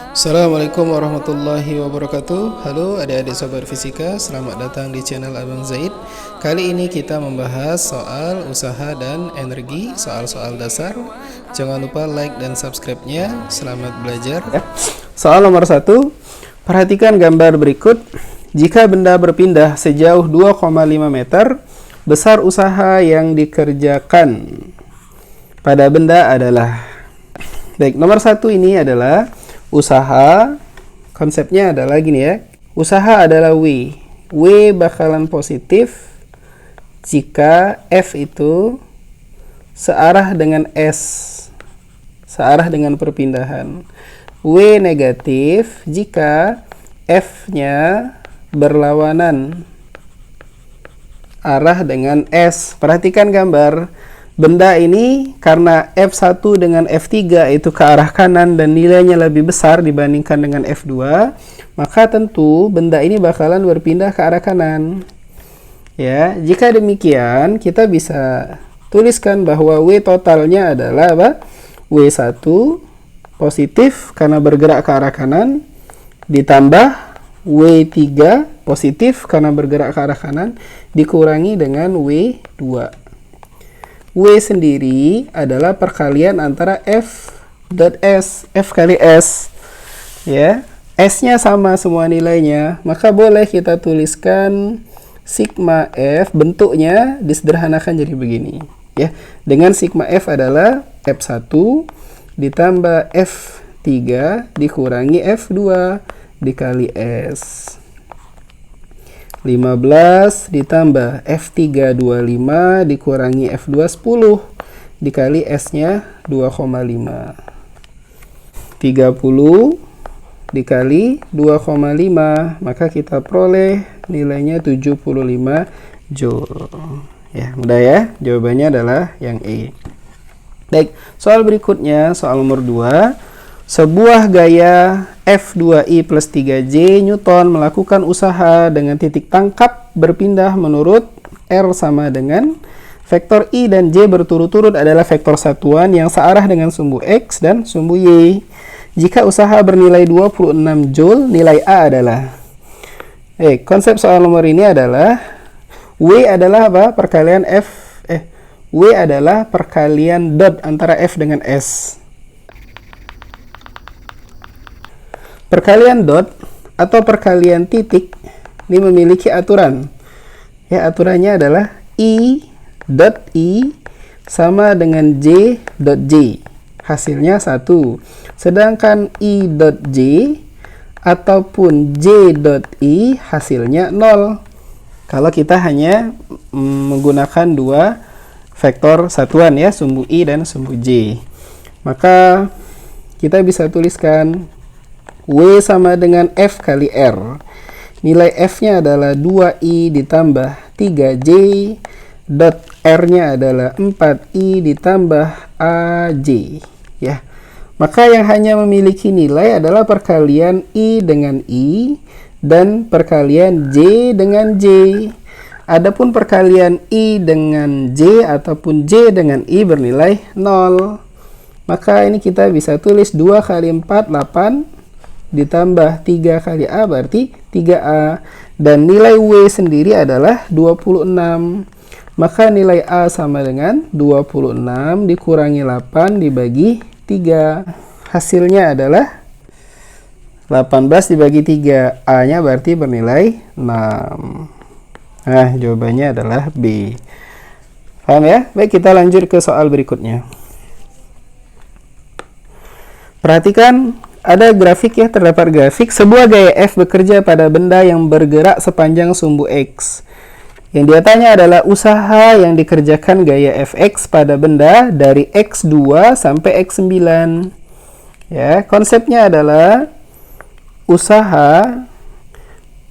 Assalamualaikum warahmatullahi wabarakatuh. Halo adik-adik sobat fisika, selamat datang di channel Abang Zaid. Kali ini kita membahas soal usaha dan energi, soal-soal dasar. Jangan lupa like dan subscribe-nya. Selamat belajar. Soal nomor 1. Perhatikan gambar berikut. Jika benda berpindah sejauh 2,5 meter, besar usaha yang dikerjakan pada benda adalah. Baik, nomor 1 ini adalah usaha. Konsepnya adalah gini ya. Usaha adalah W. W bakalan positif jika F itu searah dengan S, searah dengan perpindahan. W negatif jika F-nya berlawanan arah dengan S. Perhatikan gambar. Benda ini karena F1 dengan F3 itu ke arah kanan dan nilainya lebih besar dibandingkan dengan F2, maka tentu benda ini bakalan berpindah ke arah kanan. Ya, jika demikian kita bisa tuliskan bahwa W totalnya adalah apa? W1 positif karena bergerak ke arah kanan ditambah W3 positif karena bergerak ke arah kanan dikurangi dengan W2. W sendiri adalah perkalian antara F dot S, F kali S. Ya, S-nya sama semua nilainya, maka boleh kita tuliskan sigma F, bentuknya disederhanakan jadi begini. Ya, dengan sigma F adalah F1 ditambah F3 dikurangi F2 dikali S. 15 ditambah F3 25 dikurangi F2 10 dikali S-nya 2,5. 30 dikali 2,5, maka kita peroleh nilainya 75 Joule. Ya, mudah ya. Jawabannya adalah yang E. Baik, soal berikutnya, soal nomor 2. Sebuah gaya F2I plus 3J Newton melakukan usaha dengan titik tangkap berpindah menurut R sama dengan vektor I dan J berturut-turut adalah vektor satuan yang searah dengan sumbu X dan sumbu Y. Jika usaha bernilai 26 Joule, nilai A adalah. Konsep soal nomor ini adalah W adalah apa? Perkalian W adalah perkalian dot antara F dengan S. Perkalian dot atau perkalian titik ini memiliki aturan. Ya, aturannya adalah I dot I sama dengan J dot J. Hasilnya 1. Sedangkan I dot J ataupun J dot I hasilnya 0. Kalau kita hanya menggunakan dua vektor satuan ya, sumbu I dan sumbu J. Maka kita bisa tuliskan W sama dengan F kali R. Nilai F-nya adalah 2I ditambah 3J, dot R-nya adalah 4I ditambah AJ. Ya. Maka yang hanya memiliki nilai adalah perkalian I dengan I dan perkalian J dengan J. Adapun perkalian I dengan J ataupun J dengan I bernilai 0. Maka ini kita bisa tulis 2 kali 4, 8 ditambah 3 kali A berarti 3A, dan nilai W sendiri adalah 26. Maka nilai A sama dengan 26 dikurangi 8 dibagi 3. Hasilnya adalah 18 dibagi 3. A-nya berarti bernilai 6. Nah, jawabannya adalah B. Paham ya? Baik, kita lanjut ke soal berikutnya. Perhatikan, ada grafik ya, terdapat grafik sebuah gaya F bekerja pada benda yang bergerak sepanjang sumbu X. Yang dia tanya adalah usaha yang dikerjakan gaya Fx pada benda dari X2 sampai X9. Ya, konsepnya adalah usaha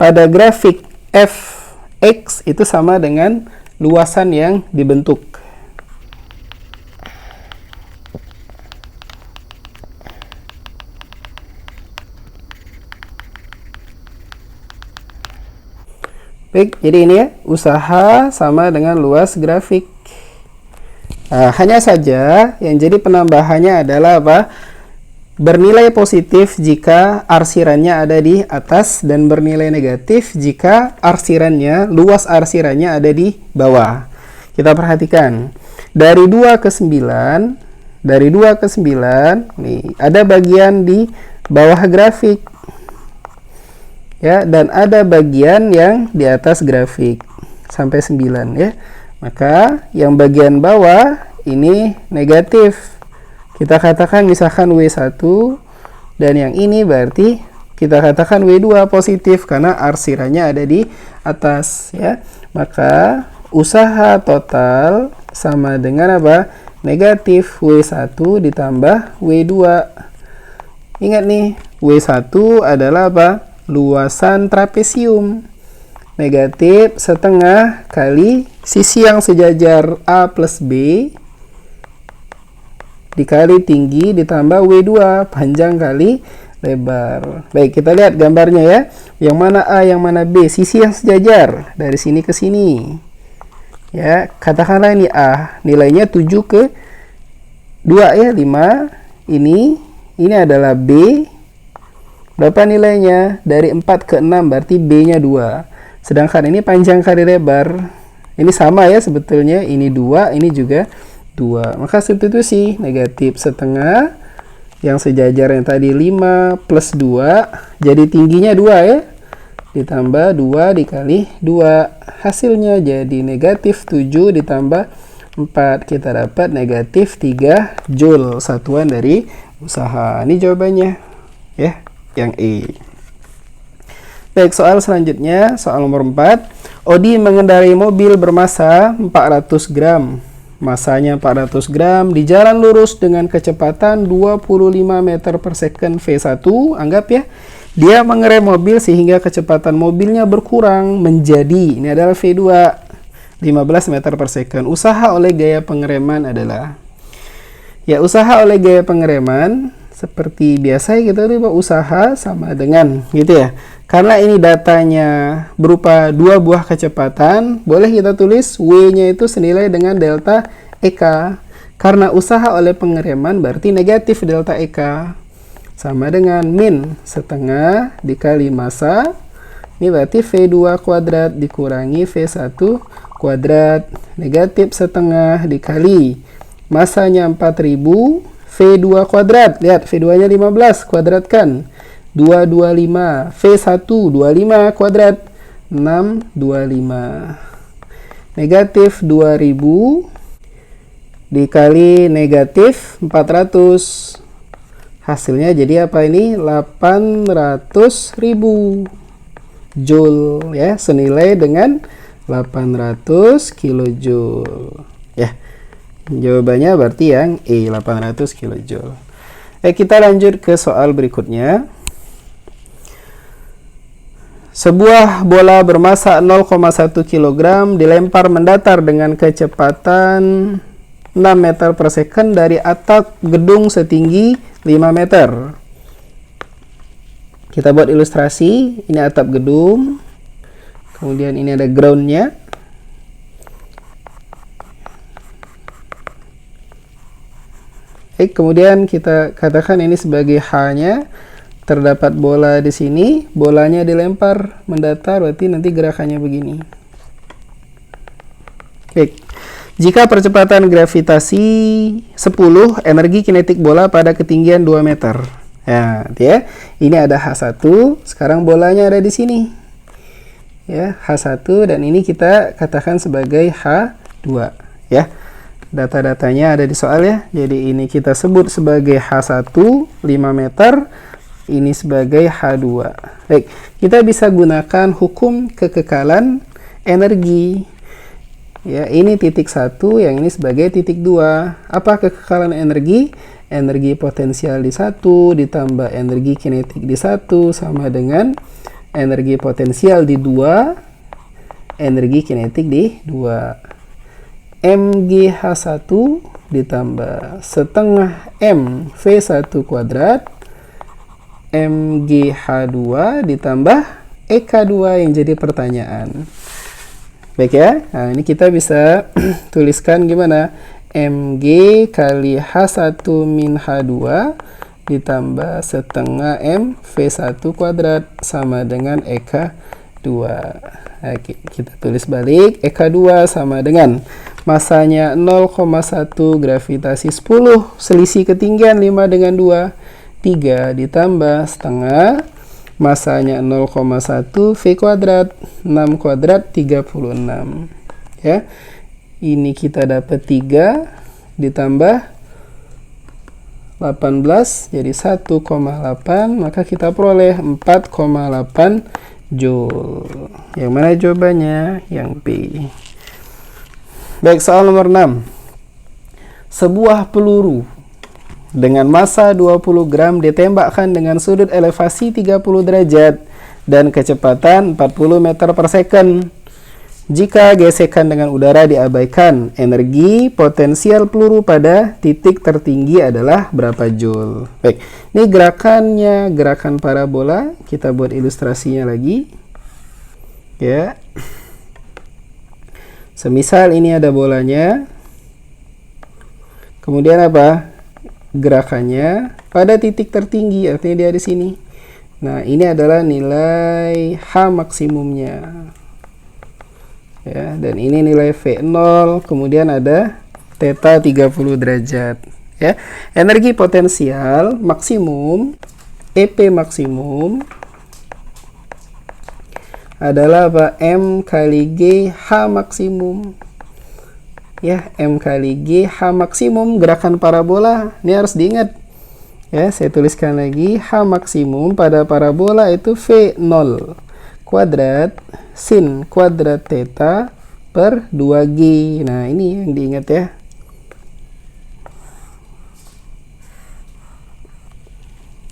pada grafik Fx itu sama dengan luasan yang dibentuk. Baik, jadi ini ya, usaha sama dengan luas grafik. Nah, hanya saja yang jadi penambahannya adalah apa? bernilai positif jika arsirannya ada di atas dan bernilai negatif jika luas arsirannya ada di bawah. Kita perhatikan. Dari 2 ke 9, nih, ada bagian di bawah grafik. Ya, dan ada bagian yang di atas grafik sampai 9 ya. Maka yang bagian bawah ini negatif. Kita katakan misalkan W1 dan yang ini berarti kita katakan W2 positif karena arsirannya ada di atas ya. Maka usaha total sama dengan apa? Negatif W1 ditambah W2. Ingat nih, W1 adalah apa? Luasan trapesium. Negatif setengah kali sisi yang sejajar A plus B dikali tinggi ditambah W2 panjang kali lebar. Baik, kita lihat gambarnya ya. Yang mana A, yang mana B? Sisi yang sejajar dari sini ke sini. Ya, katakanlah ini A, nilainya 7 ke 2 ya, 5. Ini adalah B. Berapa nilainya? Dari 4 ke 6 berarti B-nya 2. Sedangkan ini panjang kali lebar. Ini sama ya sebetulnya. Ini 2, ini juga 2. Maka substitusi negatif setengah. Yang sejajar yang tadi 5 plus 2. Jadi tingginya 2 ya. Ditambah 2 dikali 2. Hasilnya jadi negatif 7 ditambah 4. Kita dapat negatif 3 Joule. Satuan dari usaha. Ini jawabannya. Ya. Yang E. Baik, soal selanjutnya, soal nomor 4. Odi mengendarai mobil bermasa 400 gram. Masanya 400 gram di jalan lurus dengan kecepatan 25 meter per second V1. Anggap ya, dia mengerem mobil sehingga kecepatan mobilnya berkurang menjadi, ini adalah V2, 15 meter per second. Usaha oleh gaya pengereman adalah, ya usaha oleh gaya pengereman seperti biasa kita coba usaha sama dengan gitu ya. Karena ini datanya berupa dua buah kecepatan, boleh kita tulis W-nya itu senilai dengan delta EK. Karena usaha oleh pengereman berarti negatif delta EK. Sama dengan min setengah dikali massa. Ini berarti V2 kuadrat dikurangi V1 kuadrat. Negatif setengah dikali massanya 4000 V2 kuadrat, lihat V2 nya 15, kuadratkan 225, V1 25 kuadrat 625. Negatif 2000 dikali negatif 400. Hasilnya jadi apa ini? 800.000 Joule ya, senilai dengan 800 kilojoule. Ya. Jawabannya berarti yang E, 800 kilojoule. Kita lanjut ke soal berikutnya. Sebuah bola bermassa 0,1 kg dilempar mendatar dengan kecepatan 6 meter per second dari atap gedung setinggi 5 meter. Kita buat ilustrasi. Ini atap gedung. Kemudian ini ada groundnya. Kemudian kita katakan ini sebagai H-nya, terdapat bola di sini, bolanya dilempar mendatar, berarti nanti gerakannya begini. Baik. Jika percepatan gravitasi 10, energi kinetik bola pada ketinggian 2 meter. Ya, ya. Ini ada H1, sekarang bolanya ada di sini. Ya, H1 dan ini kita katakan sebagai H2, ya. Data-datanya ada di soal ya. Jadi ini kita sebut sebagai H1 5 meter, ini sebagai H2. Baik, kita bisa gunakan hukum kekekalan energi. Ya, ini titik 1, yang ini sebagai titik 2. Apa kekekalan energi? Energi potensial di 1 ditambah energi kinetik di 1 sama dengan energi potensial di 2, energi kinetik di 2. MGH1 ditambah setengah M V1 kuadrat MGH2 ditambah EK2 yang jadi pertanyaan. Baik ya, nah ini kita bisa tuliskan gimana? MG kali H1 min H2 ditambah setengah M V1 kuadrat sama dengan EK 2. Nah, kita tulis balik, EK 2 sama dengan masanya 0,1, gravitasi 10, selisih ketinggian 5 dengan 2, 3 ditambah setengah, masanya 0,1, V kuadrat, 6 kuadrat 36. Ya, ini kita dapat 3 ditambah 18 jadi 1,8, maka kita peroleh 4,8 Joule. Yang mana jawabannya? Yang B. Baik, soal nomor 6. Sebuah peluru dengan massa 20 gram ditembakkan dengan sudut elevasi 30 derajat dan kecepatan 40 meter per second. Jika gesekan dengan udara diabaikan, energi potensial peluru pada titik tertinggi adalah berapa Joule? Baik, ini gerakannya, gerakan parabola. Kita buat ilustrasinya lagi. Ya. Semisal ini ada bolanya. Kemudian apa? Gerakannya pada titik tertinggi, artinya dia di sini. Nah, ini adalah nilai H maksimumnya. Ya, dan ini nilai V0, kemudian ada theta 30 derajat. Ya, energi potensial maksimum, EP maksimum adalah apa? M kali G H maksimum. Ya, M kali G H maksimum gerakan parabola. Ini harus diingat. Ya, saya tuliskan lagi, H maksimum pada parabola itu V0 kuadrat sin kuadrat theta per 2G. Nah, ini yang diingat ya.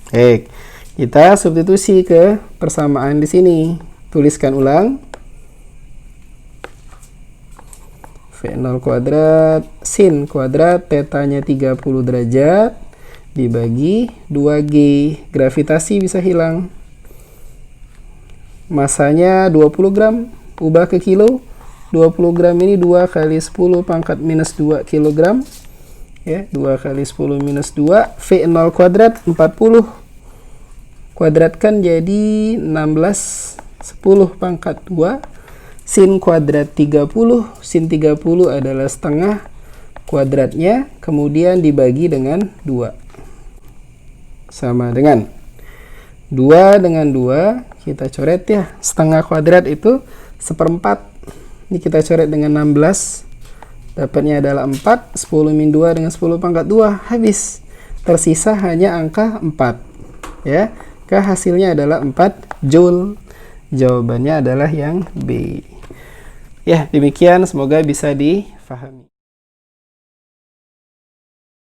Baik, kita substitusi ke persamaan di sini. Tuliskan ulang. V0 kuadrat sin kuadrat tetanya 30 derajat dibagi 2G. Gravitasi bisa hilang. Masanya 20 gram, ubah ke kilo. 20 gram ini 2 kali 10 pangkat minus 2 kilogram. Ya, 2 kali 10 minus 2. V0 kuadrat 40. Kuadratkan jadi 16. 10 pangkat 2. Sin kuadrat 30. Sin 30 adalah setengah kuadratnya. Kemudian dibagi dengan 2. Sama dengan 2 dengan 2. Kita coret ya. Setengah kuadrat itu 1/4. Ini kita coret dengan 16. Dapatnya adalah 4. 10 min 2 dengan 10 pangkat 2. Habis. Tersisa hanya angka 4. Ya. Hasilnya adalah 4 Joule. Jawabannya adalah yang B. Ya, demikian. Semoga bisa difahami.